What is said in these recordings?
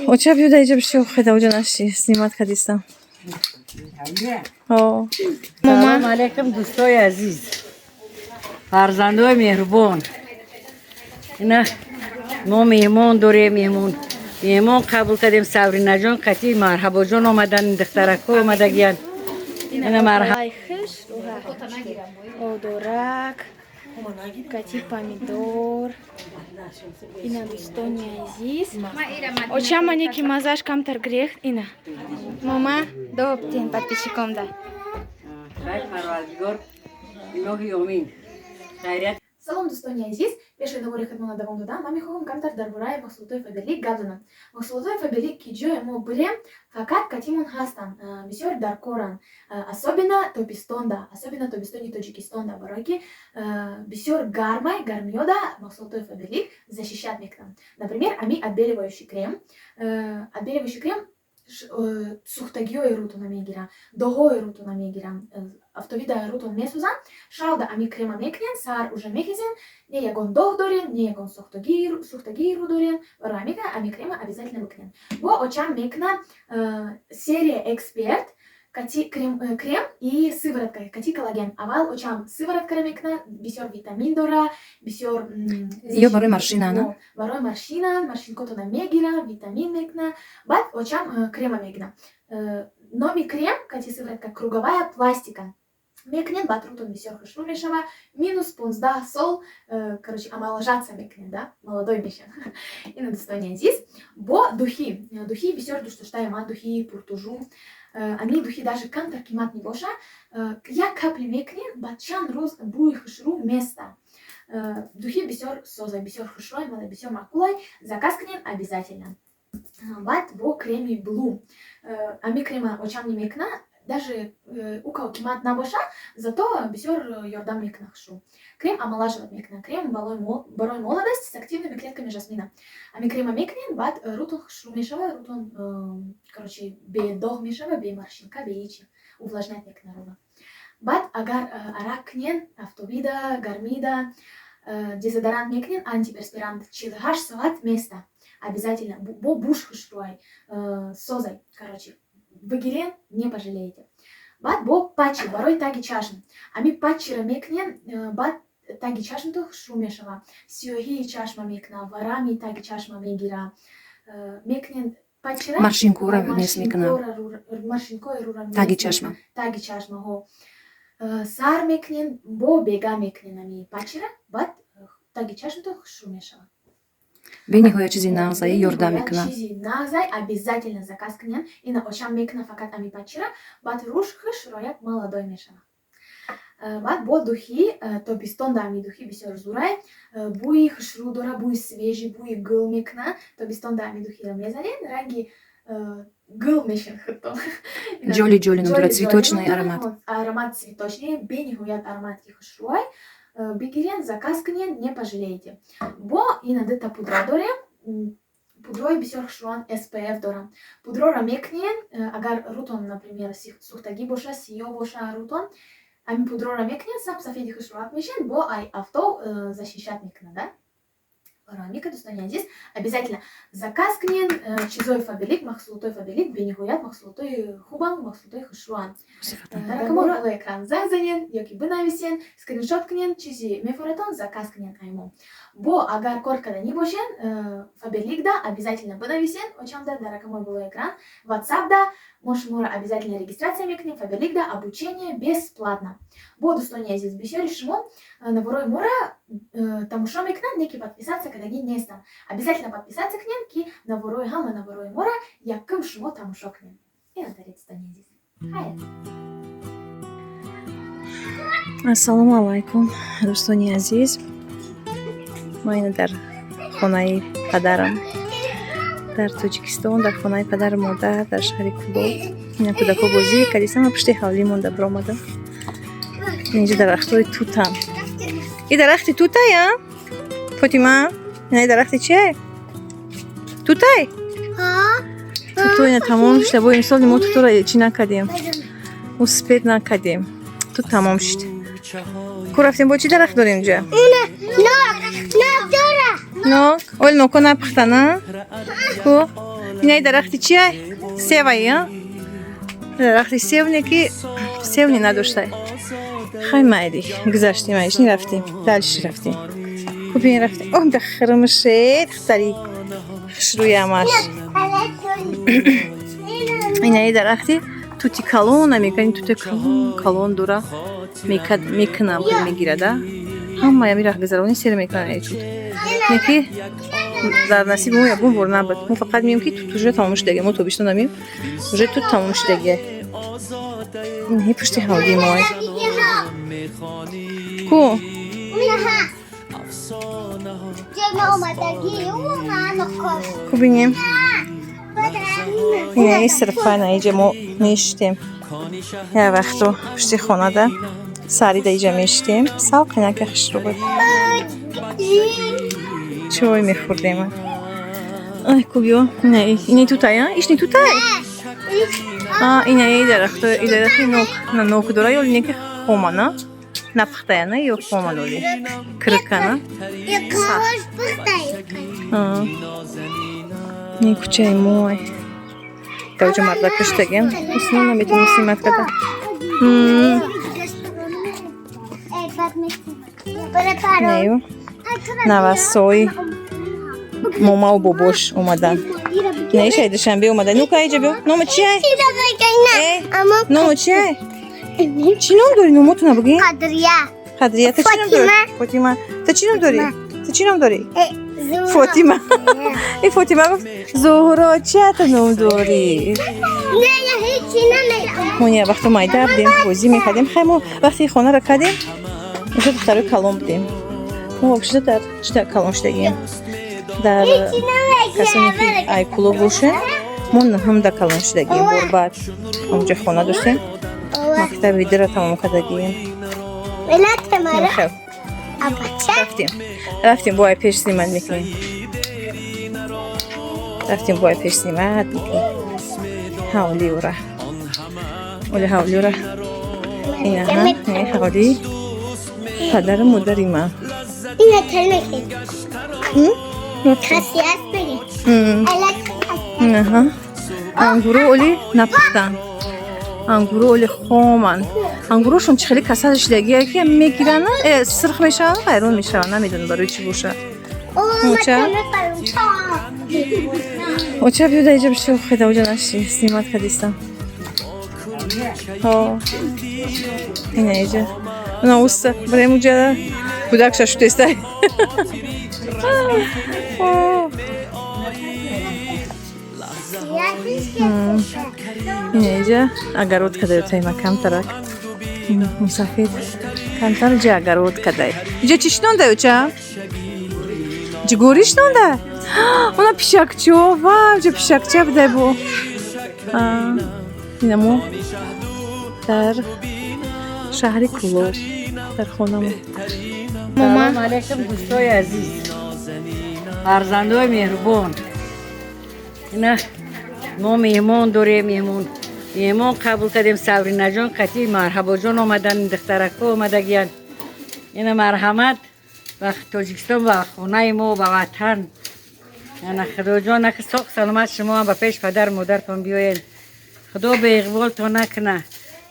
Оча бюда иджа бишо хеда уҷа наши снимат кадистам. салом алейкум дӯстои азиз, фарзандои меҳрубон. Ина мо меҳмон дорем, меҳмон қабул кардем. Савринаҷон қатӣ марҳабоҷон омадан, духтарако омадагиян. Ина марҳаб Айхиш, одорак, кати помидор. Ина дӯстони азиз. Очамане ки мазаш камтар гирехт ина. Мама, доптин подписчикомда. парвардигор илоҳи омин. Хайрият. Салом дӯстони азиз, пеши навори хидмона давом додам. Ман мехоҳам камтар дар бораи маҳсулотои Фаберлик гап занам. Маҳсулотои Фаберлик ки ҷое мо бирем, фақат катимон ҳастанд, бисёр дар коранд, особенно тобистони Тоҷикистонда, барое ки бисёр гармиёда маҳсулотои Фаберлик защищат мекунанд. Например, ами отбеливающий крем сухтагиҳои рӯтона мегиранд, доғҳои рӯтона мегиранд, автовидаи рӯтон месӯзанд. шалда ами крема мекунен, сар уже мехизен, не ягон доғ дорен, не ягон сухтагии рӯ дорен. Барои ҳамин ами крема обязательно бикунен. Бо очам мекунам серия Эксперт крем и сыворотка кати коллаген. Аввал очам сывороткаро мекунад, бисёр витамин дора, бисёр Ё барои маршина, на? Барои маршинкотона мегира, витамин мекуна. Баъд очам крема мекуна. Номи крем кати сыворотка круговая пластика. Мекунен, баъд рӯтон бисёр хушрӯ мешава. Минус 15 сол, короче, омоложаться мекунен, да? Молодой мешавад. Ина дӯстони азиз, бо духи бисёр дӯст доштаем ман, духи пуртужу. Ами духи даже камтар қимат мебоша. Як капли мекунен, баъд чанд рӯз бӯи хушрӯ места. Духи бисёр соза, бисёр хушрӯй, бисёр маъқулай. Заказ кунен обязательно. Баъд бо креми Блу. Ами крема очам немекуна, даже ука қимат набоша, зато бисёр ёрдам мекуна хушрӯ. Крем омолаживать мекуна. Крем барои молодость с активными клетками жасмина. Ами крема мекунен, баъд рӯтон хушрӯ мешава, рӯтон короче бедоғ мешава, бемаршинка, беҳичи. Увлажняет мекуна рӯро. Баъд агар арак кунен, автовида, гармида, дезодорант мекунен, антиперспирант 48 соат места. Обязательно. Бо буш хушрӯай, созай, короче. Бигирен, не пожалеете. Баъд бо патчи барои таги чашм. Ами патчиро мекунен, баъд таги чашмто хушрӯ мешава. Сиёҳии чашма мекуна, варами таги чашма мегира. Мекунен патчиро, Маршинкора нес мекуна. Маршинкои рӯро Таги чашма. Таги чашмаҳо. Сар мекунен, бо бега мекунен ами патчиро, баъд таги чашмто хушрӯ мешава. бениҳоят чизи нағзаи ёрдам мекунам. Чизи нағзай обязательно заказ кунен. Ина очам мекуна фақат ами патчиро, баъд рӯш хушроят молодой мешава. Баъд бо духи тобистонда ами духи бисёр зурай, бӯи хушрӯ дора, бӯи свежи, бӯи гул мекуна. Тобистонда ами духиро мезанен, ранги гул мешавад худто. Ҷоли нодора, цветочный аромат. Аромат цветочный, бениҳоят аромати хушрӯй. Бигирен, заказ кунен, не пожалеете. Бо ина дата пудра дорем. Пудрои бисёр хушрӯан SPF дорам. Пудроро мекунен, агар рӯтон, например, сухтагӣ боша, сиёҳ боша рӯтон, ами пудроро мекунен, сафеди хушрӯат мешавад, бо ай авто защищат мекунад, да? Барои ҳамин ки дӯстони азиз, обязательно заказ кунен чизои Фаберлик, маҳсулотои Фаберлик бениҳоят маҳсулотои хубанд, маҳсулотои хушрӯанд. Рақамҳоро боло экран занг занен ёки бинависен, скриншот кунен, чизи мефоратон заказ кунен аймо. Бо агар кор карданӣ бошен, Фаберликда обязательно бинависен, очамда дар рақамҳои боло экран, WhatsAppда мо шуморо обязательно регистратсия мекунем. Фаберликда обучение бесплатно. Бо дӯстони азиз, бисёри шумо наворои моро тамошо мекунанд, не ки подписаться кардаги нестанд. Обязательно подписаться кунем, ки ҳама наворои моро якум шумо тамошо кунем. Ина даре дӯстони азиз. Хайр. Ассалому алайкум, дӯстони азиз. Ман дар хонаи падарам дар Тоҷикистон, дар хонаи падару модар дар шаҳри Кӯбод. Ина кӯдако бозӣ кардисам, пушти ҳавлӣ монда биромадам. Инҷа дарахтҳои тутам. И дарахти тутая? Фотима, ина дарахти чие? Тутай? Туту ина тамом шуда. Бо имсоли мо тутуро чӣ накардем? Успед накардем. Тут тамом шуд. Ку рафтем, бо чӣ дарахт дорем ҷа? نوک اول نوکو نپختنه کو اینای درختی چیه؟ سیوایی ها؟ درختی سیو نیکی سیو نی نداشته خیلی مایدی گذاشتیم ایش نی رفتیم دلش رفتیم خوب این رفتیم اوه بخرمشه دختری خشروی همش اینای درختی توتی کلون میکنی توتی کلون دورا میکنم که میگیره ده همه یا میره گذرونی سیر میکنن ای توت نیکی در نصیب مو یا بون بور نبود مو فقط میم که تو توجه تمامش دیگه مو تو بیشتر نمیم توجه تو تمامش دیگه این هی پشتی هاودی موی کو کو بینیم این ای صرفا نیجه مو میشتیم یه وقتو پشتی خونه ده سری دیجه میشتیم سال کنه که خش رو بود چوی میخوردیم ای کوبیو اینه تو تایی ها؟ ایش نی تو تایی؟ اینه ای درخت ای درختی نوک داره یا اینه که خومانه نپخته نه یا خومان اولی کرکانه این کوچه ای موی دوجه مرده کشتگیم اسمه نمیتونیم سیمت کده نیو نوستای ماما و باباش اومدن نه شاید شنبه اومدن نو که بیو نام چیه؟ نام چیه؟ چی نام داری نامو تو نبگی؟ قدریه تا چی نام داری؟ فاطمه تا چی نام داری؟ تا چی نام داری؟ فاطمه ای فاطمه گفت زهرا چی تا نام داری؟ نه هیچی نمیدونم ما یه وقت مایده بودیم بازی میکردیم خیلی وقتی خانه را کردیم اونجا دختر کلام بودیم ما واقعا در چه کلام شدیم در کسانی که ای کلو باشن ما هم در کلام شدیم برباد اونجا خانه داشتیم مکتب ویدیو را تمام کردیم ولات مرا خب رفتیم با پیش سیمت میکنیم رفتیم با پیش سیمت میکنیم حالی ورا ولی حالی ورا اینه ها حالی پدر مادری من اینه تلمه کسی هست بریم نه ها انگورو اولی نپختن انگورو اولی خومن انگوروشون چه خیلی کسادش لگیه که میگیرن سرخ میشن خیرون میشن نمیدونم برای چی باشه اوچه بیو دیجا بشه خیلی اوجا نشی سیمت کدیستم ها اینه ایجا اونا اوسته برای موجه کودک ششو تسته اینه ایجا اگرود کده تایما کم ترک مسافید کمتر جا اگرود کده ایجا چیش نونده اوچه؟ جا گوریش نونده؟ اونا پیشکچه واو جا پیشکچه بده بو اینه مو در شهر کلو در خونه مو سلام علیکم دوستای عزیز فرزندای مهربان اینا ما مهمان داریم مهمان قبول کردیم سورینا جان قطعی مرحبا جان آمدن دخترکا آمدگیان اینا مرحمت و تاجیکستان و خونه ما و وطن یعنی خدا جان نکه ساق سلامت شما هم به پیش پدر مادرتان بیاین خدا به اقبالتان نکنه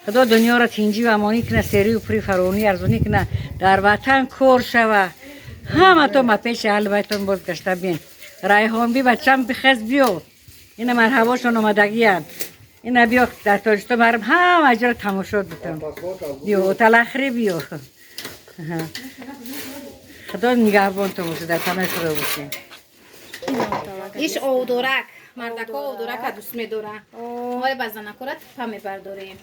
خدا دنیا را تینجی و امانی کنه سری و پری فرانی ارزانی کنه در وطن کار شوه همه تا ما پیش اهل بیتون باز گشته بین ریحان بی بچم بخز بیو این مرحباشون آمدگیان این بیا در تاجیکستان برم هم اجرا تماشا بتم بیو تلخری بیو خدا نگهبان تو باشه در تمام خدا باشه ایش اودورک مردکا اودورک دوست می‌دارن ولی بعضا نکرد پا می‌برداریم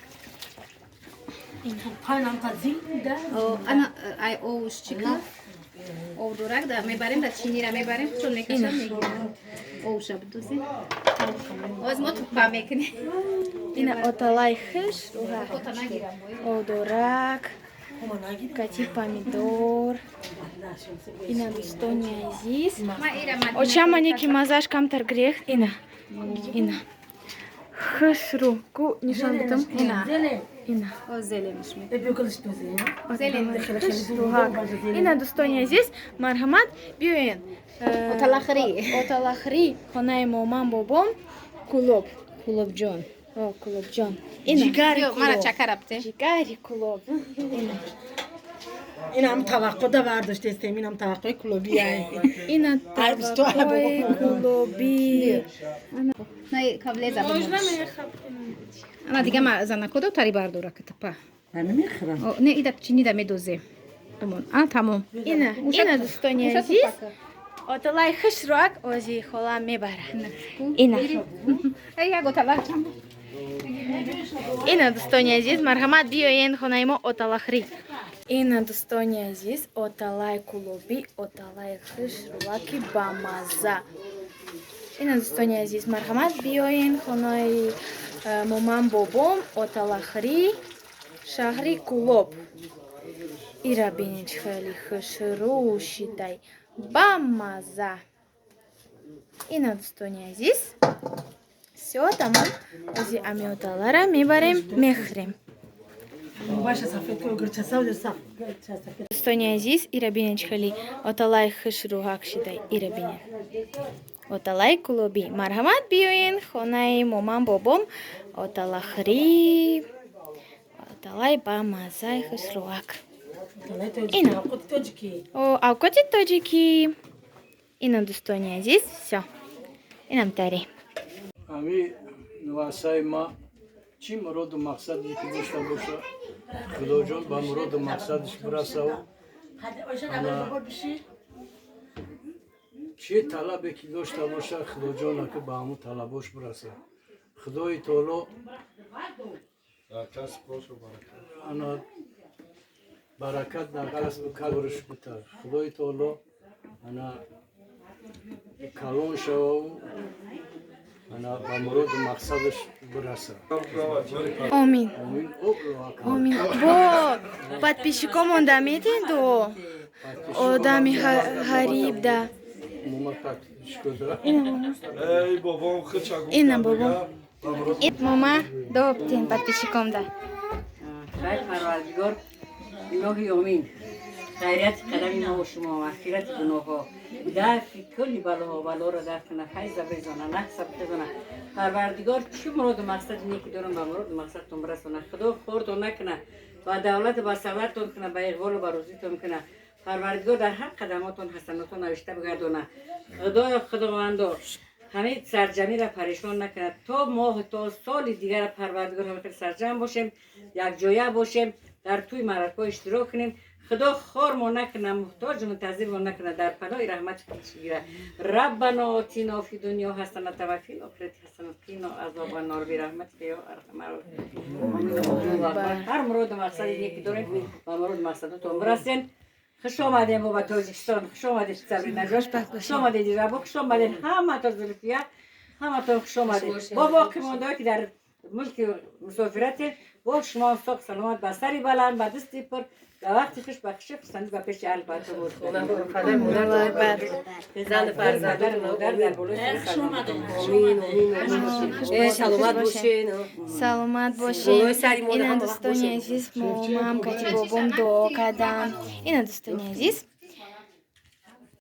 انا ای اوش چیکار اودورک دا می‌بریم در چینی را می‌بریم چون می‌کشم می‌گیرم اوش بدوسی از ما تو پا می‌کنی اینا оталай хеш اودورک کاتی помидор اینا دوستانی عزیز очамани ки мазаш камтар грех اینا хушру ку нишон дидам. Ина. О, зеленыш ми. Хушруҳак. Ина дӯстони азиз, марҳамат биёен. Оталахри. Оталахри хонаи моман бобом кулоб. Кулобҷон. О, кулобҷон. Ина. Йо, мара чакарабте. Ҷигари кулоб. Ина. اینم توقع دا برداشته استیم اینم توقع کلوبی Ина Айб, сто таваққои кулоби. Най кавлеза. Ана дига ма занакода тари бардора катапа. من میخرم О, не ида чини да медозе. Тамон. А, тамом. Ина дӯстони азиз, оталаи хушруак ози хола мебара. Ина. Эй, я готова. Ина дӯстони азиз, марҳамат биёен хонаи мо оталахри. Ина дӯстони азиз, оталаи кулоби, оталаи хушруаки бамаза. Ина дӯстони азиз, марҳамат биёен хонаи моман бобом, оталахри, шаҳри кулоб. Ира бинед чӣ хеле хушрӯшидай бамаза. Ина дӯстони азиз, всё тамом. Ози амиоталара мебарем, мехӯрем. باشه سفید که گرچه سبز سفید Дӯстони азиз, ира бинед чӣ хеле оталаи хушрӯҳак шидай. Ира бинед. Оталаи кулоби. Марҳамат биёен хонаи моман бобом, оталахри, оталаи бамазаи хушрӯҳак. Ина. О, авқоти тоҷикӣ. Ина дӯстони азиз, всё. Инам тари. Ами васаи ма чӣ муроду мақсади ки дошта боша худоҷон ба муроду мақсадиш бирасаву чӣ талабе ки дошта боша худоҷона ки ба ҳамун талабош бираса. Худои таоло ана баракат дар касбу калориш бита. Худои таоло ана калон шававу ана ба муроду мақсадаш бираса. Амин. Амин. Амин. Бо подписчиком онда медин до одами ҳариб да. Мума подписчикода. Ey babam kıçak. Ина бобом. Мама доптин подписчиком да. Хай парвардигор илоҳи амин. хайрияти қадами мо ва шумо мағфирати гуноҳҳо дафи кулли балоҳо балоро даф кунад ҳайза безона наҳса безона парвардигор чӣ муроду мақсади неки дорам ба муроду мақсадтон бирасона худо хордон накунад ба давлату ба савлаттон кунад ба иқболу ба рӯзитон кунад парвардигор дар ҳар қадамотон ҳасанотон навишта бигардонад худоё худовандо ҳамин сарҷамиро парешон накунад то моҳу то соли дигар парвардигор ҳамин сарҷам бошем якҷоя бошем дар тӯи маъракаҳо иштирок кунем خدا خار ما نکنه محتاج منتظر ما نکنه در پناه رحمت گیره ربنا آتینا فی دنیا حسنه و فی الاخره حسنه قنا عذاب النار برحمتک یا ارحم الراحمین هر مراد مقصدی یکی داریم و مراد مقصدتون برسین خوش آمدین بابا تاجیکستان خوش آمدید صبری نجاش خوش آمدید ربا خوش آمدید همه تا زلفیه همه تا خوش آمدید بابا که مونده که در ملک مسافرت با شما ساق سلامت به سری بلند به دستی پر در وقتی خوش بخشه خستند و پیش البته بود زن فرزندان مادر در بلوش سلامت باشین سلامت باشین این دوستانی عزیز مامام کتی بابام دعا کردم این دوستانی عزیز